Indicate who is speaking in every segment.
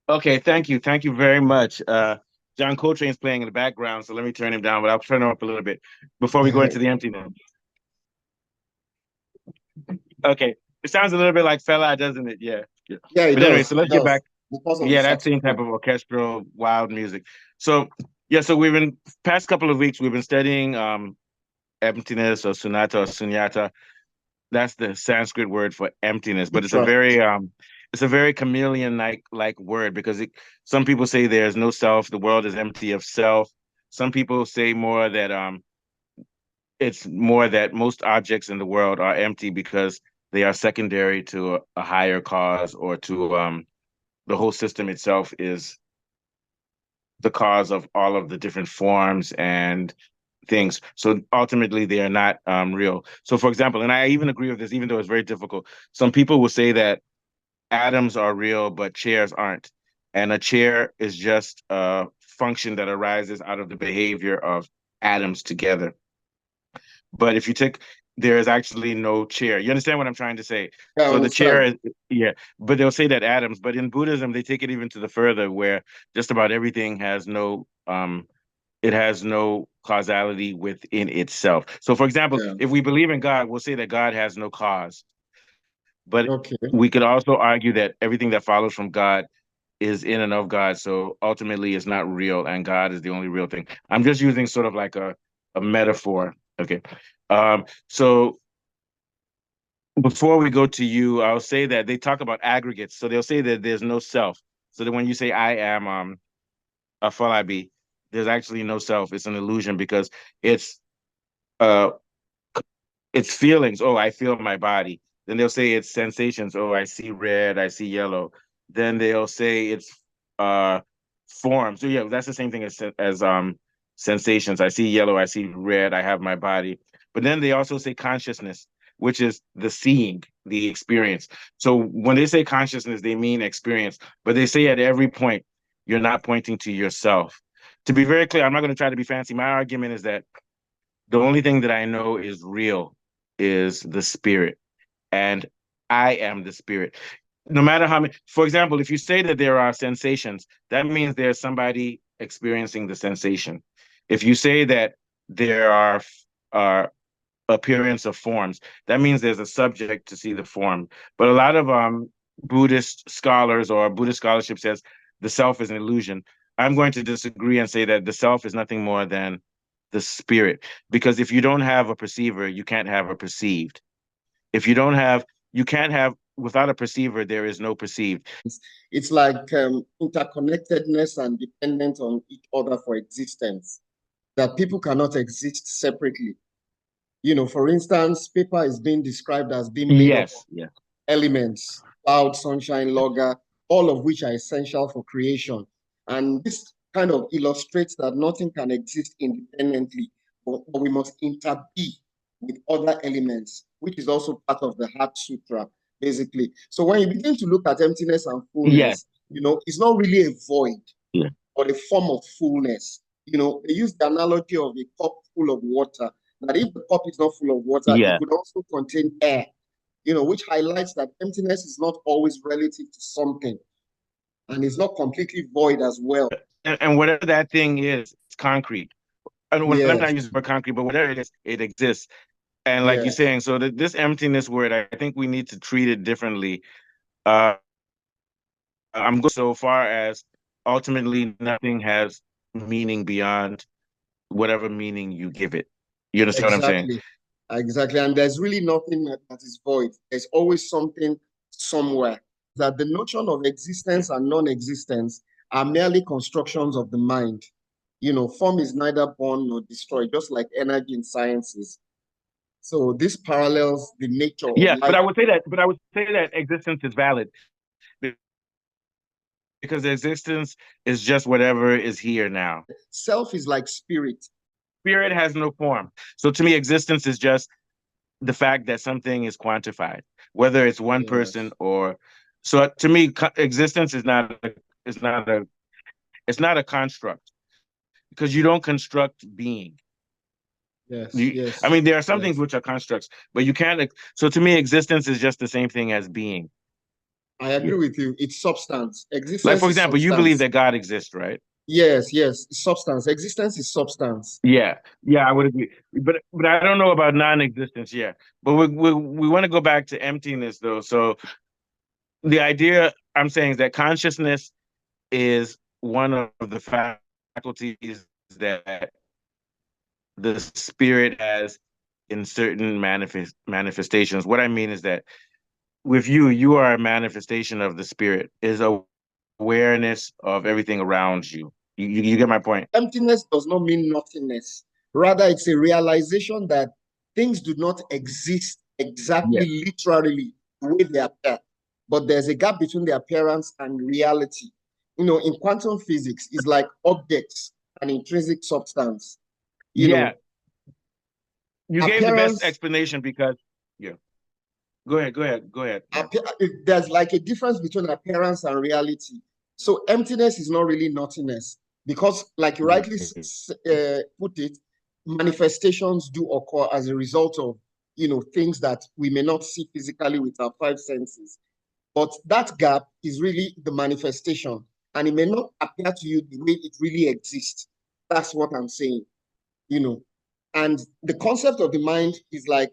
Speaker 1: Okay, thank you very much. John Coltrane's playing in the background, so let me turn him down, but I'll turn him up a little bit before we go into the emptiness. Okay, it sounds a little bit like Fela, doesn't it? Yeah, yeah.
Speaker 2: Yeah, it
Speaker 1: But anyway,
Speaker 2: does.
Speaker 1: so
Speaker 2: It
Speaker 1: let's get
Speaker 2: does
Speaker 1: back.
Speaker 2: because of the
Speaker 1: Yeah, that same type
Speaker 2: saxophone.
Speaker 1: of orchestral wild music. So yeah, so we've been past couple of weeks we've been studying emptiness or sunata or sunyata. That's the Sanskrit word for emptiness, but
Speaker 2: Literally.
Speaker 1: it's a very chameleon like word because some people say there's no self, the world is empty of self. Some people say more that it's more that most objects in the world are empty because they are secondary to a higher cause or to the whole system itself is the cause of all of the different forms and things. So ultimately, they are not real. So, for example, and I even agree with this, even though it's very difficult. Some people will say that atoms are real, but chairs aren't, and a chair is just a function that arises out of the behavior of atoms together. But if you take, there is actually no chair. You understand what I'm trying to say?
Speaker 2: Yeah, I
Speaker 1: So the chair
Speaker 2: understand.
Speaker 1: is, yeah, but they'll say that atoms, but in Buddhism, they take it even to the further where just about everything has no, it has no causality within itself. So for example,
Speaker 2: Yeah.
Speaker 1: if we believe in God, we'll say that God has no cause, but
Speaker 2: Okay.
Speaker 1: we could also argue that everything that follows from God is in and of God. So ultimately, it's not real, and God is the only real thing. I'm just using sort of like a metaphor. Okay. So before we go to you, I'll say that they talk about aggregates. So they'll say that there's no self. So that when you say I am a falabi, there's actually no self. It's an illusion because it's uh it's feelings. Oh, I feel my body. Then they'll say it's sensations. Oh, I see red, I see yellow. Then they'll say it's uh form. So yeah, that's the same thing as sensations. I see yellow, I see red, I have my body. But then they also say consciousness, which is the seeing, the experience. So when they say consciousness, they mean experience, but they say at every point you're not pointing to yourself. To be very clear, I'm not going to try to be fancy. My argument is that the only thing that I know is real is the spirit, and I am the spirit. No matter how many, for example, if you say that there are sensations, that means there's somebody experiencing the sensation. If you say that there are appearance of forms, that means there's a subject to see the form. But a lot of Buddhist scholars or Buddhist scholarship says the self is an illusion. I'm going to disagree and say that the self is nothing more than the spirit. Because if you don't have a perceiver, you can't have a perceived. If you don't have, you can't have, without a perceiver, there is no perceived.
Speaker 2: It's like interconnectedness and dependent on each other for existence, that people cannot exist separately. For instance, paper is being described as being made up of
Speaker 1: Yes, yes.
Speaker 2: elements, cloud, sunshine, logger, all of which are essential for creation. And this kind of illustrates that nothing can exist independently, but we must interbe with other elements, which is also part of the Heart Sutra, basically. So when you begin to look at emptiness and
Speaker 1: Yes.
Speaker 2: fullness, it's not really a void,
Speaker 1: Yeah.
Speaker 2: but a form of fullness. They use the analogy of a cup full of water, that if the cup is not full of water, it
Speaker 1: Yeah.
Speaker 2: could also contain air, which highlights that emptiness is not always relative to something and is not completely void as well.
Speaker 1: And whatever that thing is, it's concrete. And when I'm
Speaker 2: Yes,
Speaker 1: not using the word concrete, but whatever it is, it exists. And like you're
Speaker 2: yes.
Speaker 1: saying, so that this emptiness word, I think we need to treat it differently. Uh, I'm going so far as ultimately nothing has meaning beyond whatever meaning you give it. You understand what I'm saying?
Speaker 2: Exactly. Exactly. And there's really nothing that is void. There's always something somewhere. That the notion of existence and non-existence are merely constructions of the mind. Form is neither born nor destroyed, just like energy in sciences. So this parallels the nature of
Speaker 1: Yes,
Speaker 2: life.
Speaker 1: but I would say that existence is valid because existence is just whatever is here now.
Speaker 2: Self is like spirit.
Speaker 1: Spirit has no form. So to me, existence is just the fact that something is quantified, whether it's one person
Speaker 2: Yes.
Speaker 1: or so to me, existence is not a construct because you don't construct being.
Speaker 2: Yes.
Speaker 1: I
Speaker 2: Yes.
Speaker 1: mean, there are some things
Speaker 2: Yes.
Speaker 1: which are constructs, but you can't. So to me, existence is just the same thing as being.
Speaker 2: I agree
Speaker 1: Yeah.
Speaker 2: with you. It's substance.
Speaker 1: Like,
Speaker 2: Existence
Speaker 1: for
Speaker 2: is
Speaker 1: example, you believe
Speaker 2: substance.
Speaker 1: that God exists, right?
Speaker 2: Yes, yes, substance. Existence is substance.
Speaker 1: Yeah, yeah, I would agree. But I don't know about non-existence. Yeah, but we want to go back to emptiness though. So the idea I'm saying is that consciousness is one of the faculties that the spirit has in certain manifestations. What I mean is that with you, you are a manifestation of the spirit, is awareness of everything around you. You get my point?
Speaker 2: Emptiness does not mean nothingness. Rather, it's a realization that things do not exist
Speaker 1: Yeah.
Speaker 2: exactly, literally, the way they appear. But there's a gap between the appearance and reality. In quantum physics, it's like objects and intrinsic substance. You
Speaker 1: Yeah,
Speaker 2: know,
Speaker 1: you gave the best
Speaker 2: appearance,
Speaker 1: explanation because yeah. Go ahead. Yeah.
Speaker 2: there's like a difference between appearance and reality. So emptiness is not really nothingness because, like you rightly put it, manifestations do occur as a result of things that we may not see physically with our five senses. But that gap is really the manifestation, and it may not appear to you the way it really exists. That's what I'm saying. You know, and the concept of the mind is like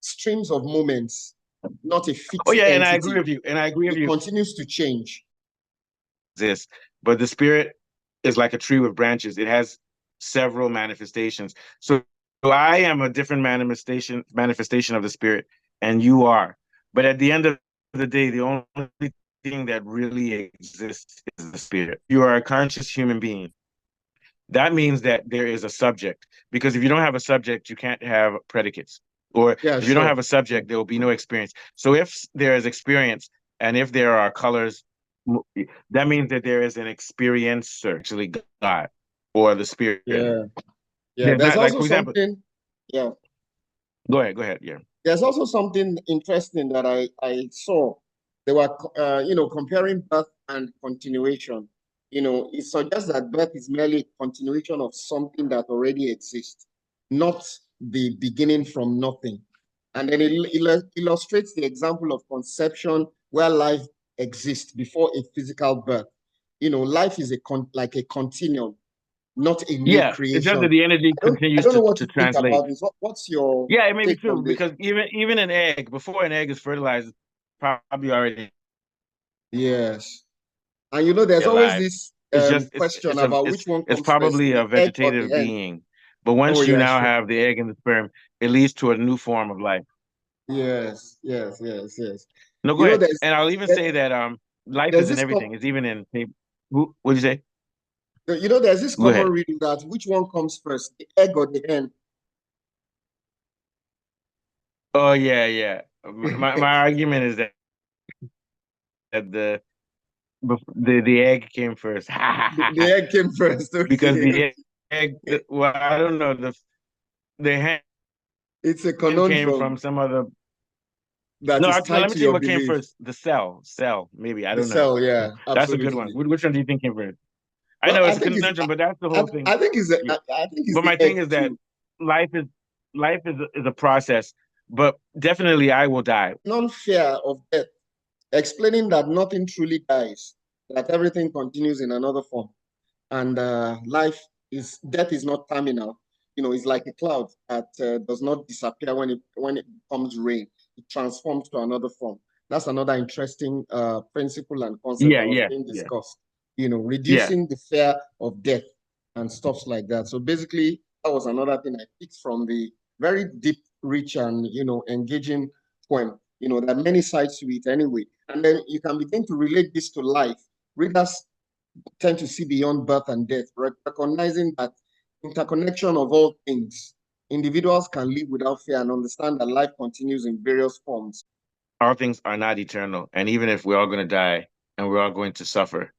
Speaker 2: streams of moments, not a
Speaker 1: Oh
Speaker 2: fixed
Speaker 1: yeah, and I agree
Speaker 2: entity.
Speaker 1: with you. And I agree with
Speaker 2: It
Speaker 1: you.
Speaker 2: continues to change.
Speaker 1: This, but the spirit is like a tree with branches. It has several manifestations. So I am a different manifestation of the spirit, and you are. But at the end of the day, the only thing that really exists is the spirit. You are a conscious human being. That means that there is a subject. Because if you don't have a subject, you can't have predicates. Or
Speaker 2: Yeah,
Speaker 1: if you don't
Speaker 2: sure.
Speaker 1: have a subject, there will be no experience. So if there is experience and if there are colors, that means that there is an experiencer, actually God or the spirit.
Speaker 2: Yeah. Yeah.
Speaker 1: There's
Speaker 2: There's
Speaker 1: not like,
Speaker 2: also
Speaker 1: for example,
Speaker 2: something, yeah.
Speaker 1: go ahead. Yeah.
Speaker 2: There's also something interesting that I saw. They were, comparing birth and continuation. It suggests that birth is merely a continuation of something that already exists, not the beginning from nothing. And then it illustrates the example of conception where life exists before a physical birth. Life is like a continuum, not a new
Speaker 1: Yeah. It's just that
Speaker 2: creation.
Speaker 1: the energy
Speaker 2: I
Speaker 1: continues
Speaker 2: don't know
Speaker 1: to,
Speaker 2: what
Speaker 1: to
Speaker 2: you think
Speaker 1: translate.
Speaker 2: about this. What's your
Speaker 1: Yeah, it may be
Speaker 2: take
Speaker 1: true
Speaker 2: on this?
Speaker 1: because even an egg, before an egg is fertilized, it's probably already
Speaker 2: Yes. And there's always
Speaker 1: alive.
Speaker 2: this
Speaker 1: It's just
Speaker 2: question about which one
Speaker 1: it's
Speaker 2: comes first,
Speaker 1: probably
Speaker 2: the
Speaker 1: a
Speaker 2: egg or the
Speaker 1: vegetative
Speaker 2: hen.
Speaker 1: being. But
Speaker 2: Oh,
Speaker 1: once you
Speaker 2: yeah,
Speaker 1: now
Speaker 2: sure.
Speaker 1: have the egg and the sperm, it leads to a new form of life.
Speaker 2: Yes, yes, yes, yes.
Speaker 1: No, go
Speaker 2: You know,
Speaker 1: ahead.
Speaker 2: there's
Speaker 1: And I'll even
Speaker 2: there-
Speaker 1: say that life
Speaker 2: there's
Speaker 1: is in
Speaker 2: this
Speaker 1: everything. It's even in paper. What'd you say?
Speaker 2: there's this
Speaker 1: Go
Speaker 2: common
Speaker 1: ahead.
Speaker 2: reading that which one comes first, the egg or the hen?
Speaker 1: Oh yeah. My argument is that the egg came first.
Speaker 2: The egg came first.
Speaker 1: Because
Speaker 2: Okay.
Speaker 1: the egg, well, I don't know, the hen
Speaker 2: It's a
Speaker 1: came from
Speaker 2: conundrum
Speaker 1: some other.
Speaker 2: that
Speaker 1: No,
Speaker 2: is
Speaker 1: actually,
Speaker 2: tied
Speaker 1: let me
Speaker 2: to
Speaker 1: tell you
Speaker 2: your
Speaker 1: what came
Speaker 2: belief.
Speaker 1: first. The cell, maybe. I
Speaker 2: The
Speaker 1: don't know.
Speaker 2: cell, yeah,
Speaker 1: That's a good one.
Speaker 2: absolutely.
Speaker 1: Which one do you think came first? I
Speaker 2: Well,
Speaker 1: know
Speaker 2: I
Speaker 1: it's a
Speaker 2: think it's
Speaker 1: conundrum, but that's the
Speaker 2: I,
Speaker 1: whole thing.
Speaker 2: I think it's
Speaker 1: Yeah.
Speaker 2: I think it's
Speaker 1: But
Speaker 2: the
Speaker 1: my thing
Speaker 2: egg
Speaker 1: is that
Speaker 2: too.
Speaker 1: life is life is a process, but definitely I will die.
Speaker 2: Non-fear of death, explaining that nothing truly dies, that everything continues in another form. And death is not terminal. It's like a cloud that does not disappear when it becomes rain. It transforms to another form. That's another interesting principle and concept
Speaker 1: Yeah,
Speaker 2: that was
Speaker 1: yeah,
Speaker 2: being
Speaker 1: yeah,
Speaker 2: discussed.
Speaker 1: yeah.
Speaker 2: Reducing the fear of death and stuff like that. So basically, that was another thing I picked from the very deep, rich, and engaging poem. There are many sides to it anyway. And then you can begin to relate this to life. Readers tend to see beyond birth and death, recognizing that interconnection of all things, individuals can live without fear and understand that life continues in various forms.
Speaker 1: All things are not eternal, and even if we're all going to die and we're all going to suffer,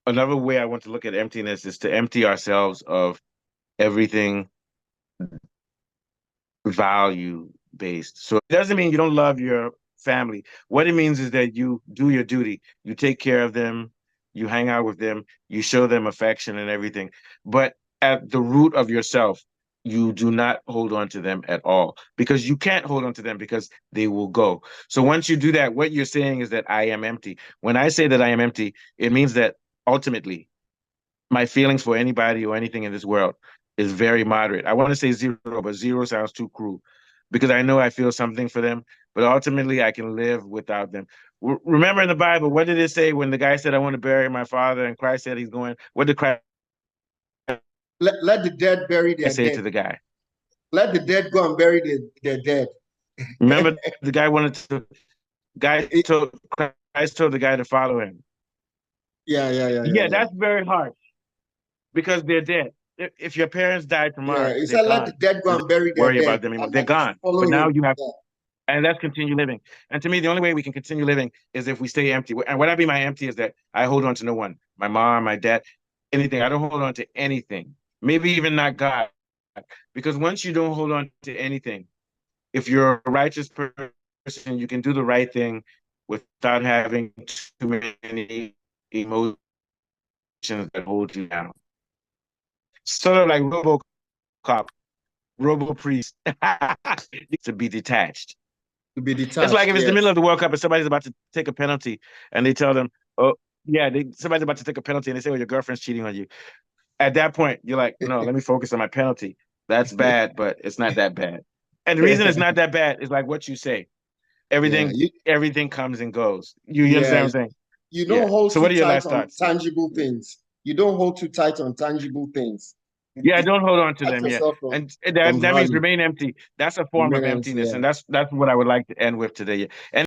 Speaker 1: another way I want to look at emptiness is to empty ourselves of everything value based. So it doesn't mean you don't love your family. What it means is that you do your duty. You take care of them, you hang out with them, you show them affection and everything. But at the root of yourself, you do not hold on to them at all, because you can't hold on to them because they will go. So once you do that, what you're saying is that I am empty. When I say that I am empty, it means that ultimately my feelings for anybody or anything in this world is very moderate. I want to say zero, but zero sounds too cruel, because I know I feel something for them, but ultimately I can live without them. Remember in the Bible, what did it say when the guy said, I want to bury my father, and Christ said he's going? What did Christ
Speaker 2: Let the dead bury their
Speaker 1: say
Speaker 2: dead.
Speaker 1: to the guy?
Speaker 2: Let the dead go and bury their dead.
Speaker 1: Remember, the guy wanted to, guy
Speaker 2: It,
Speaker 1: told Christ told the guy to follow him. Yeah,
Speaker 2: yeah.
Speaker 1: that's very hard because they're dead. If your parents died
Speaker 2: Yeah,
Speaker 1: tomorrow,
Speaker 2: he
Speaker 1: they're
Speaker 2: said, let the
Speaker 1: gone.
Speaker 2: dead go
Speaker 1: So
Speaker 2: and bury
Speaker 1: don't
Speaker 2: their
Speaker 1: worry
Speaker 2: dead,
Speaker 1: about them anymore.
Speaker 2: and
Speaker 1: They're
Speaker 2: that you should
Speaker 1: gone.
Speaker 2: follow
Speaker 1: But now
Speaker 2: him.
Speaker 1: you have,
Speaker 2: Yeah,
Speaker 1: and let's continue living. And to me, the only way we can continue living is if we stay empty. And what I mean by empty is that I hold on to no one, my mom, my dad, anything. I don't hold on to anything. Maybe even not God. Because once you don't hold on to anything, if you're a righteous person, you can do the right thing without having too many emotions that hold you down. Sort of like RoboCop, Robo Priest, to be detached.
Speaker 2: to be
Speaker 1: It's like
Speaker 2: detached.
Speaker 1: if it's the middle
Speaker 2: Yes.
Speaker 1: of the World Cup and somebody's about to take a penalty, and they tell them, "Oh, yeah, somebody's about to take a penalty," and they say, "Well, your girlfriend's cheating on you." At that point, you're like, "No, let me focus on my penalty. That's bad, but it's not that bad." And the reason it's not that bad is like what you say.
Speaker 2: Yeah,
Speaker 1: Everything comes and goes. You understand
Speaker 2: yeah.
Speaker 1: what I'm saying?
Speaker 2: You don't
Speaker 1: Yeah.
Speaker 2: hold
Speaker 1: So
Speaker 2: too
Speaker 1: what are your
Speaker 2: tight
Speaker 1: last
Speaker 2: on
Speaker 1: thoughts?
Speaker 2: tangible things. You don't hold too tight on tangible things.
Speaker 1: Yeah, don't hold on to
Speaker 2: Detach
Speaker 1: them. Yeah,
Speaker 2: yourself
Speaker 1: and
Speaker 2: from
Speaker 1: that means
Speaker 2: value.
Speaker 1: remain empty. That's a form of
Speaker 2: Remain empty.
Speaker 1: emptiness,
Speaker 2: Yeah.
Speaker 1: and that's what I would like to end with today. And